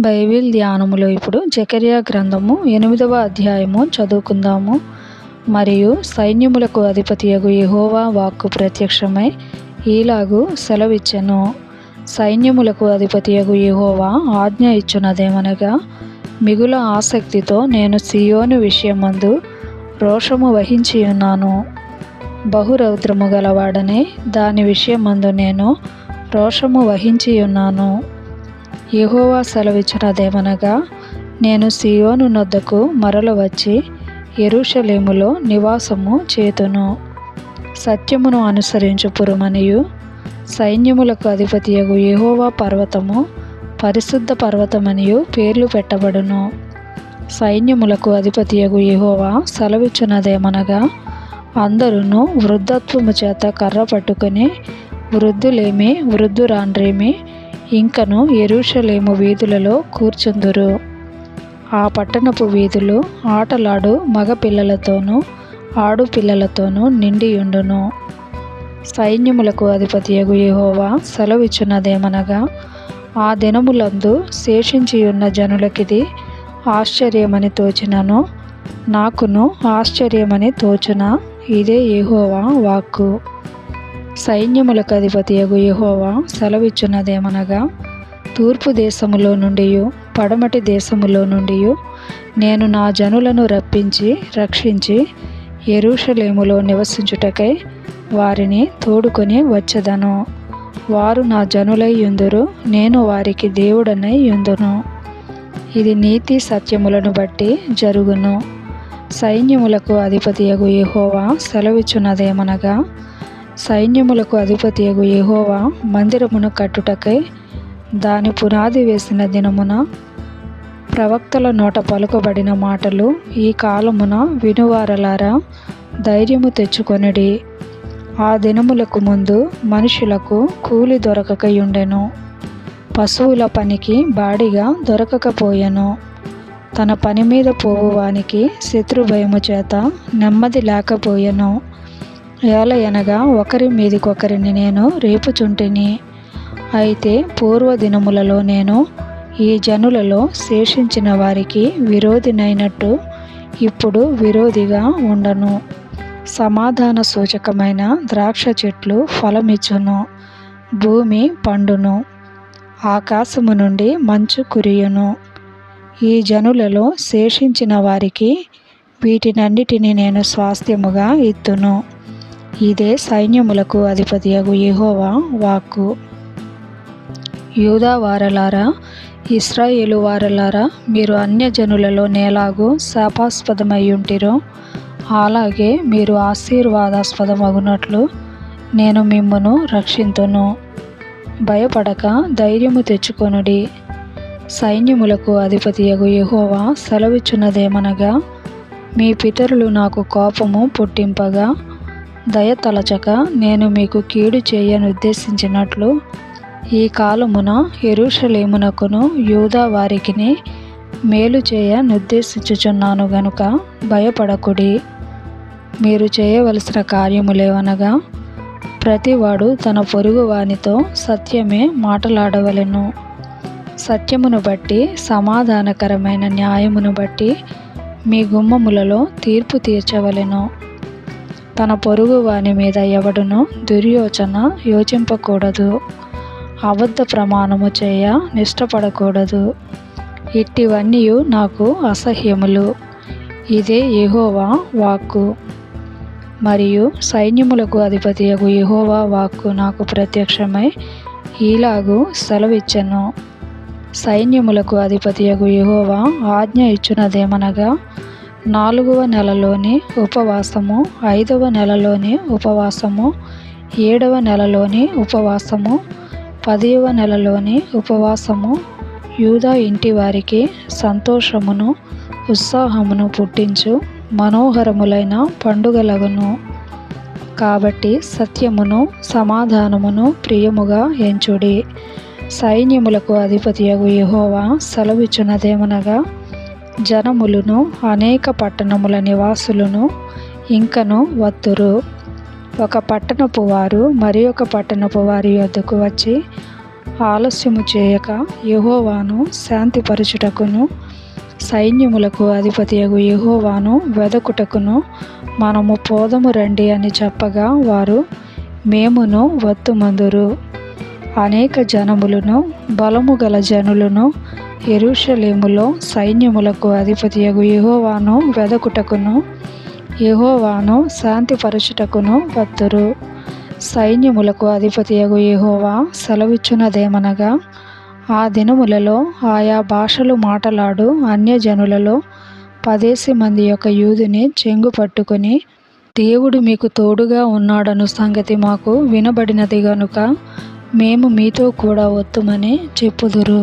Bible ధ్యానములో ఇప్పుడు జెకర్యా గ్రంథము 8వ అధ్యాయము చదువుకుందాము. మరియు సైన్యములకు అధిపతియగు యెహోవా వాక్కు ప్రత్యక్షమై ఈలాగు సెలవిచ్చెను. సైన్యములకు అధిపతియగు యెహోవా ఆజ్ఞ ఇచ్చునదేమనగా, మిగుల ఆసక్తితో నేను సీయోను విషయమందు రోషము వహించి ఉన్నాను. బహురౌద్రము గలవాడనే దాని విషయమందు నేను రోషము వహించి ఉన్నాను. యెహోవా సెలవిచ్చినదేమనగా, నేను సీయోను నొద్దకు మరల వచ్చి యెరూషలేములో నివాసము చేతును. సత్యమును అనుసరించు పురమనియు సైన్యములకు అధిపతియగు యెహోవా పర్వతము పరిశుద్ధ పర్వతమనియు పేర్లు పెట్టబడును. సైన్యములకు అధిపతియగు యెహోవా సెలవిచ్చినదేమనగా, అందరును వృద్ధత్వము చేత కర్ర పట్టుకుని వృద్ధులేమి వృద్ధురాండ్రేమి ఇంకను యెరూషలేము వీధులలో కూర్చుందురు. ఆ పట్టణపు వీధులు ఆటలాడు మగ పిల్లలతోనూ ఆడుపిల్లలతోనూ నిండియుండును. సైన్యములకు అధిపతియగు యెహోవా సెలవిచ్చున్నదేమనగా, ఆ దినములందు శేషించియున్న జనులకిది ఆశ్చర్యమని తోచినను నాకును ఆశ్చర్యమని తోచున. ఇదే యెహోవా వాక్కు. సైన్యములకు అధిపతియగు యెహోవా సెలవిచ్చున్నదేమనగా, తూర్పు దేశములో నుండి పడమటి దేశములో నుండి నేను నా జనులను రప్పించి రక్షించి యెరూషలేములో నివసించుటకై వారిని తోడుకొని వచ్చెదను. వారు నా జనులై యుందురు, నేను వారికి దేవుడనై యుందును. ఇది నీతి సత్యములను బట్టి జరుగును. సైన్యములకు అధిపతియగు యెహోవా సెలవిచ్చున్నదేమనగా, సైన్యములకు అధిపతియగు యెహోవా మందిరమును కట్టుటకై దాని పునాది వేసిన దినమున ప్రవక్తల నోట పలుకబడిన మాటలు ఈ కాలమున వినువారలారా ధైర్యము తెచ్చుకొనుడి. ఆ దినములకు ముందు మనుషులకు కూలి దొరకకయుండెను, పశువుల పనికి బాడిగా దొరకకపోయెను. తన పని మీద పోవువానికి శత్రుభయము చేత నెమ్మది లేకపోయెను. ఏలయనగా ఒకరి మీదికొకరిని నేను రేపుచుంటిని. అయితే పూర్వ దినములలో నేను ఈ జనులలో శేషించిన వారికి విరోధినైనట్టు ఇప్పుడు విరోధిగా ఉండను. సమాధాన సూచకమైన ద్రాక్ష చెట్లు ఫలమిచ్చును, భూమి పండును, ఆకాశము నుండి మంచు కురియును. ఈ జనులలో శేషించిన వారికి వీటినన్నిటినీ నేను స్వాస్థ్యముగా ఇత్తును. ఇదే సైన్యములకు అధిపతియగు యెహోవా వాక్కు. యూదా వారలారా, ఇశ్రాయేలు వారలారా, మీరు అన్యజనులలో నేలాగు శాపాస్పదమయ్యుంటిరో అలాగే మీరు ఆశీర్వాదాస్పదమగునట్లు నేను మిమ్మును రక్షింతును. భయపడక ధైర్యము తెచ్చుకొనుడి. సైన్యములకు అధిపతియగు యెహోవా సెలవిచ్చున్నదేమనగా, మీ పితరులు నాకు కోపము పుట్టింపగా దయ తలచక నేను మీకు కీడు చేయనుద్దేశించినట్లు ఈ కాలమున యెరూషలేమునకును యూదా వారికిని మేలు చేయనుద్దేశించుచున్నాను గనుక భయపడకుడి. మీరు చేయవలసిన కార్యములేవనగా, ప్రతివాడు తన పొరుగు వానితో సత్యమే మాటలాడవలెను. సత్యమును బట్టి సమాధానకరమైన న్యాయమును బట్టి మీ గుమ్మములలో తీర్పు తీర్చవలెను. తన పొరుగు వాని మీద ఎవడును దుర్యోచన యోచింపకూడదు. అబద్ధ ప్రమాణము చేయ నిష్టపడకూడదు. ఇట్టివన్నీ నాకు అసహ్యములు. ఇదే యెహోవా వాక్కు. మరియు సైన్యములకు అధిపతియగు యెహోవా వాక్కు నాకు ప్రత్యక్షమై ఈలాగు సెలవిచ్చెను. సైన్యములకు అధిపతియగు యెహోవా ఆజ్ఞ ఇచ్చునదేమనగా, 4వ నెలలోని ఉపవాసము, 5వ నెలలోని ఉపవాసము, 7వ నెలలోని ఉపవాసము, 10వ నెలలోని ఉపవాసము యూదా ఇంటి వారికి సంతోషమును ఉత్సాహమును పుట్టించు మనోహరములైన పండుగలగును. కాబట్టి సత్యమును సమాధానమును ప్రియముగా ఎంచుడి. సైన్యములకు అధిపతియగు యెహోవా సెలవిచ్చున్నదేమనగా, జనములను అనేక పట్టణముల నివాసులను ఇంకను వత్తురు. ఒక పట్టణపు వారు మరి ఒక పట్టణపు వారి యొద్దకు వచ్చి ఆలస్యము చేయక యెహోవాను శాంతిపరచుటకును సైన్యములకు అధిపతియగు యెహోవాను వెదకుటకును మనము పోదము రండి అని చెప్పగా వారు మేమును వత్తుమందురు. అనేక జనములను బలము గల జనులను యెరూషలేములో సైన్యములకు అధిపతియగు యెహోవాను వెదకుటకును యెహోవాను శాంతిపరచుటకును వత్తురు. సైన్యములకు అధిపతియగు యెహోవా సెలవిచ్చున్నదేమనగా, ఆ దినములలో ఆయా భాషలు మాటలాడు అన్యజనులలో 10 మంది యొక్క యూదుని చెంగు పట్టుకొని, దేవుడు మీకు తోడుగా ఉన్నాడను సంగతి మాకు వినబడినది గనుక మేము మీతో కూడా వత్తుమని చెప్పుదురు.